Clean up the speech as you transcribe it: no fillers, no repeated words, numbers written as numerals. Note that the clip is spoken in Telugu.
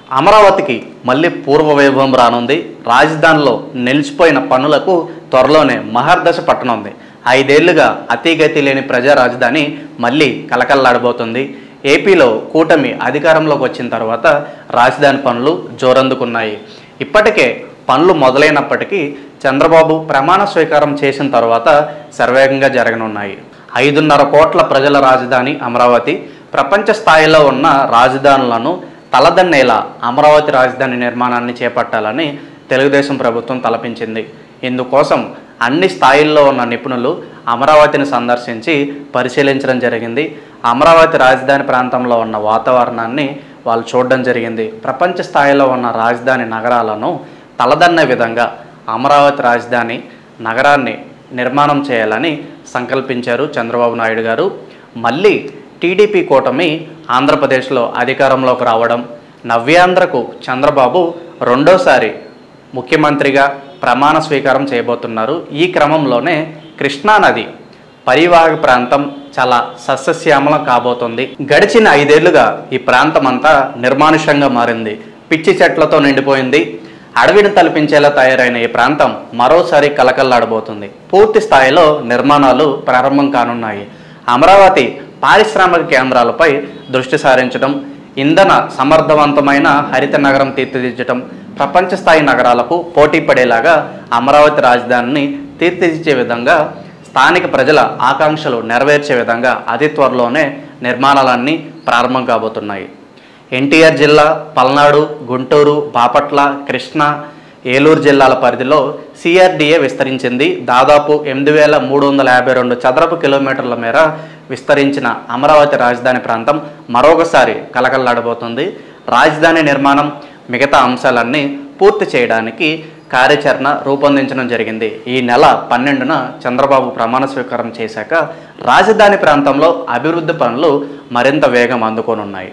అమరావతికి మళ్ళీ పూర్వ వైభవం రానుంది. రాజధానిలో నిలిచిపోయిన పనులకు త్వరలోనే మహర్దశ పట్టనుంది. 5 ఏళ్లుగా అతిగతి లేని ప్రజా రాజధాని మళ్ళీ కలకల్లాడబోతుంది. ఏపీలో కూటమి అధికారంలోకి వచ్చిన తర్వాత రాజధాని పనులు జోరందుకున్నాయి. ఇప్పటికే పనులు మొదలైనప్పటికీ చంద్రబాబు ప్రమాణ స్వీకారం చేసిన తర్వాత శరవేగంగా జరగనున్నాయి. 5.5 కోట్ల ప్రజల రాజధాని అమరావతి. ప్రపంచ స్థాయిలో ఉన్న రాజధానులను తలదన్నేలా అమరావతి రాజధాని నిర్మాణాన్ని చేపట్టాలని తెలుగుదేశం ప్రభుత్వం తలపించింది. ఇందుకోసం అన్ని స్థాయిల్లో ఉన్న నిపుణులు అమరావతిని సందర్శించి పరిశీలించడం జరిగింది. అమరావతి రాజధాని ప్రాంతంలో ఉన్న వాతావరణాన్ని వాళ్ళు చూడడం జరిగింది. ప్రపంచ స్థాయిలో ఉన్న రాజధాని నగరాలను తలదన్నే విధంగా అమరావతి రాజధాని నగరాన్ని నిర్మాణం చేయాలని సంకల్పించారు చంద్రబాబు నాయుడు గారు. మళ్ళీ టీడీపీ కూటమి ఆంధ్రప్రదేశ్లో అధికారంలోకి రావడం, నవ్యాంధ్రకు చంద్రబాబు రెండోసారి ముఖ్యమంత్రిగా ప్రమాణ స్వీకారం చేయబోతున్నారు. ఈ క్రమంలోనే కృష్ణానది పరివాహక ప్రాంతం చాలా సస్యశ్యామలం కాబోతుంది. గడిచిన 5 ఏళ్లుగా ఈ ప్రాంతం అంతా నిర్మానుష్యంగా మారింది. పిచ్చి చెట్లతో నిండిపోయింది. అడవిని తలపించేలా తయారైన ఈ ప్రాంతం మరోసారి కలకల్లాడబోతుంది. పూర్తి స్థాయిలో నిర్మాణాలు ప్రారంభం కానున్నాయి. అమరావతి పారిశ్రామిక కేంద్రాలపై దృష్టి సారించడం, ఇంధన సమర్థవంతమైన హరిత నగరం తీర్చిదిద్దడం, ప్రపంచ స్థాయి నగరాలకు పోటీ పడేలాగా అమరావతి రాజధానిని తీర్చిదిద్దే విధంగా, స్థానిక ప్రజల ఆకాంక్షలు నెరవేర్చే విధంగా అతి త్వరలోనే నిర్మాణాలన్నీ ప్రారంభం కాబోతున్నాయి. ఎన్టీఆర్ జిల్లా, పల్నాడు, గుంటూరు, బాపట్ల, కృష్ణా, ఏలూరు జిల్లాల పరిధిలో సిఆర్డీఏ విస్తరించింది. దాదాపు 8,352 చదరపు కిలోమీటర్ల మేర విస్తరించిన అమరావతి రాజధాని ప్రాంతం మరొకసారి కలకల్లాడబోతుంది. రాజధాని నిర్మాణం, మిగతా అంశాలన్నీ పూర్తి చేయడానికి కార్యాచరణ రూపొందించడం జరిగింది. ఈ నెల 12న చంద్రబాబు ప్రమాణ స్వీకారం చేశాక రాజధాని ప్రాంతంలో అభివృద్ధి పనులు మరింత వేగం అందుకోనున్నాయి.